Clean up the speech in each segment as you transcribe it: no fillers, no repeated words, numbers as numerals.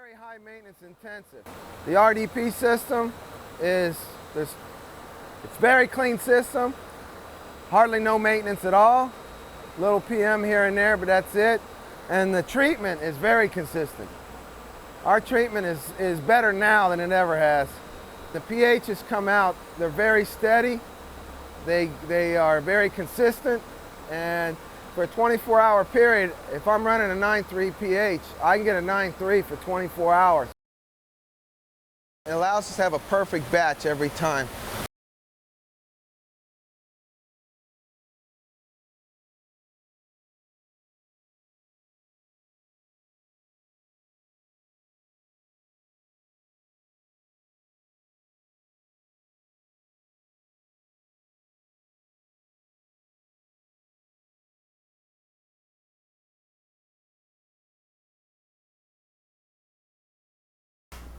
very high maintenance intensive. The RDP system it's very clean system, hardly no maintenance at all, little PM here and there, but that's it. And the treatment is very consistent. Our treatment is better now than it ever has. The pHs come out, they're very steady, they are very consistent, and for a 24-hour period, if I'm running a 9.3 pH, I can get a 9.3 for 24 hours. It allows us to have a perfect batch every time.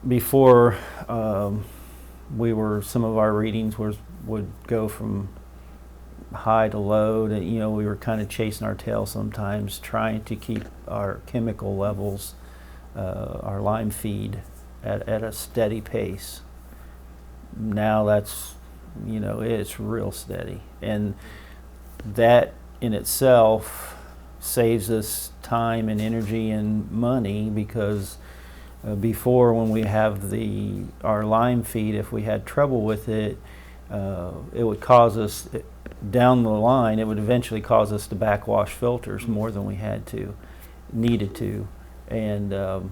Before some of our readings would go from high to low, and we were kind of chasing our tail sometimes, trying to keep our chemical levels, our lime feed at a steady pace. Now that's, it's real steady, and that in itself saves us time and energy and money, because before, when we have our lime feed, if we had trouble with it, it would cause us, down the line, it would eventually cause us to backwash filters more than we needed to. And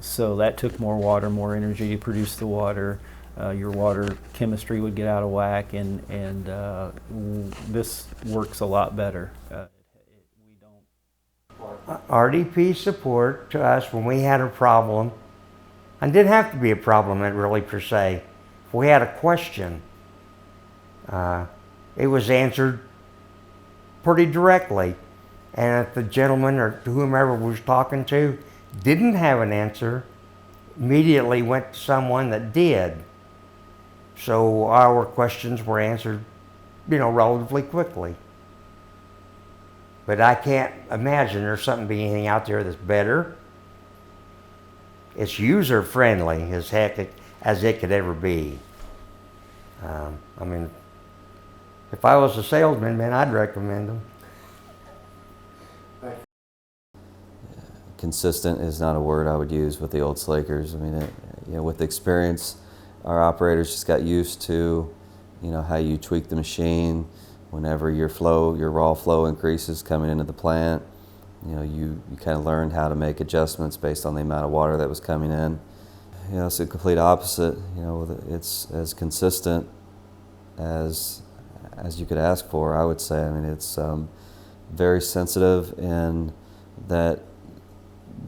so that took more water, more energy to produce the water. Your water chemistry would get out of whack, and this works a lot better. RDP support to us when we had a problem, and didn't have to be a problem really per se. If we had a question, it was answered pretty directly. And if the gentleman or whomever was talking to didn't have an answer, immediately went to someone that did. So our questions were answered, relatively quickly. But I can't imagine there's something being out there that's better. It's user friendly as heck as it could ever be. I mean, if I was a salesman, man, I'd recommend them. Consistent is not a word I would use with the old Slakers. I mean, with experience, our operators just got used to, how you tweak the machine. Whenever your raw flow increases coming into the plant, you kind of learned how to make adjustments based on the amount of water that was coming in. It's the complete opposite. It's as consistent as you could ask for, I would say. I mean, it's very sensitive in that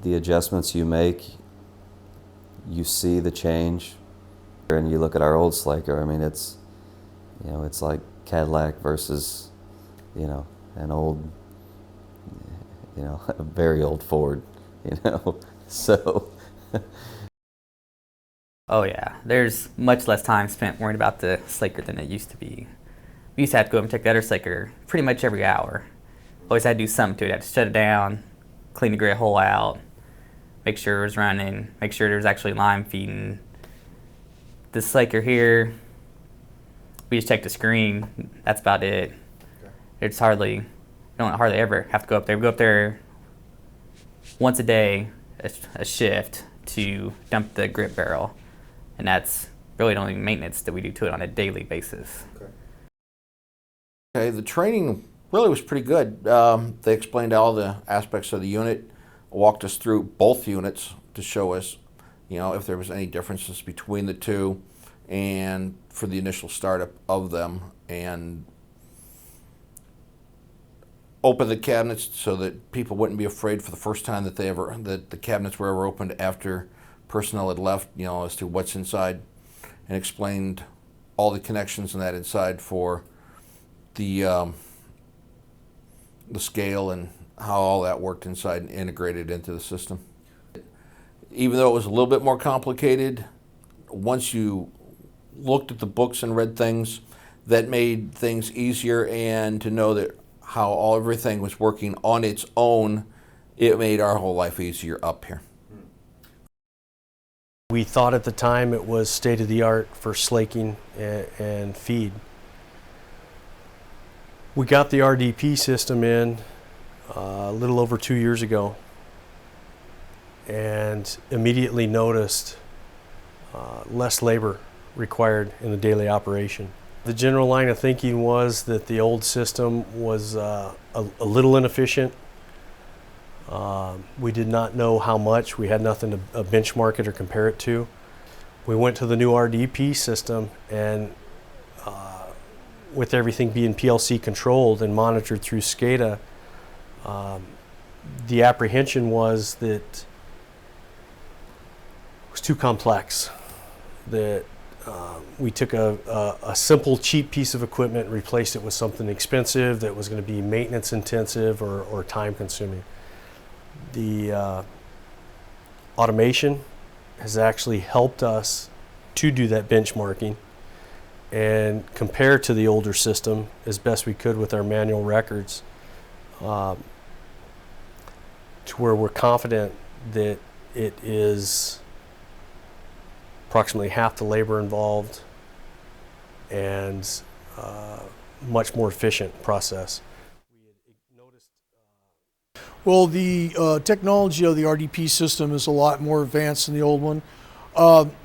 the adjustments you make, you see the change. And you look at our old Slaker, I mean, it's like Cadillac versus, an old, a very old Ford, so. Oh yeah, there's much less time spent worrying about the Slaker than it used to be. We used to have to go and check the other Slaker pretty much every hour. Always had to do something to it. Had to shut it down, clean the grit hole out, make sure it was running, make sure there was actually lime feeding. This Slaker here, we just check the screen. That's about it. Okay. It's you don't hardly ever have to go up there. We go up there once a day, a shift, to dump the grit barrel, and that's really the only maintenance that we do to it on a daily basis. Okay, the training really was pretty good. They explained all the aspects of the unit, walked us through both units to show us, if there was any differences between the two, and for the initial startup of them, and open the cabinets so that people wouldn't be afraid for the first time that the cabinets were ever opened after personnel had left, as to what's inside, and explained all the connections in that inside for the scale and how all that worked inside and integrated into the system. Even though it was a little bit more complicated, once you looked at the books and read things, that made things easier, and to know that how everything was working on its own, it made our whole life easier up here. We thought at the time it was state-of-the-art for slaking and feed. We got the RDP system in a little over 2 years ago and immediately noticed less labor required in the daily operation. The general line of thinking was that the old system was a little inefficient. We did not know how much. We had nothing to benchmark it or compare it to. We went to the new RDP system, and with everything being PLC controlled and monitored through SCADA, the apprehension was that it was too complex, that we took a simple, cheap piece of equipment and replaced it with something expensive that was going to be maintenance intensive or time consuming. The automation has actually helped us to do that benchmarking and compare to the older system as best we could with our manual records, to where we're confident that it is approximately half the labor involved and much more efficient process. Well, the technology of the RDP system is a lot more advanced than the old one.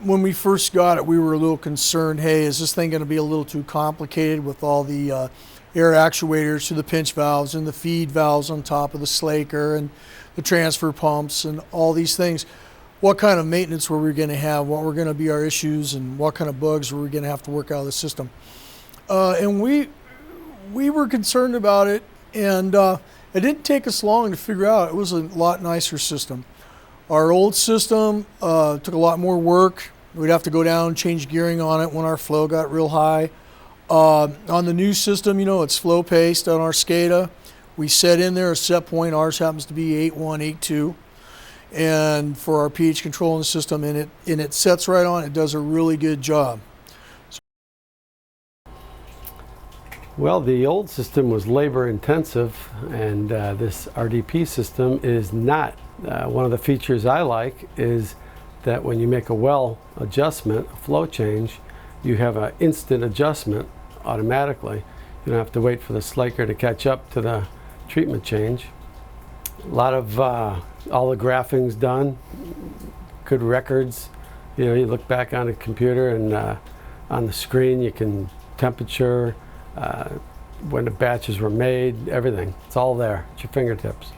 When we first got it, we were a little concerned, hey, is this thing going to be a little too complicated with all the air actuators to the pinch valves and the feed valves on top of the slaker and the transfer pumps and all these things? What kind of maintenance were we going to have? What were going to be our issues, and what kind of bugs were we going to have to work out of the system? And we were concerned about it, and it didn't take us long to figure out it was a lot nicer system. Our old system took a lot more work. We'd have to go down and change gearing on it when our flow got real high. On the new system, you know, it's flow paced on our SCADA. We set in there a set point. Ours happens to be 8.1, 8.2. And for our pH control in the system, and it sets right on. It does a really good job. Well, the old system was labor intensive, and this RDP system is not. One of the features I like is that when you make a well adjustment, a flow change, you have an instant adjustment automatically. You don't have to wait for the slaker to catch up to the treatment change. A lot of all the graphing's done, good records. You know, you look back on a computer and on the screen you can temperature, when the batches were made, everything. It's all there at your fingertips.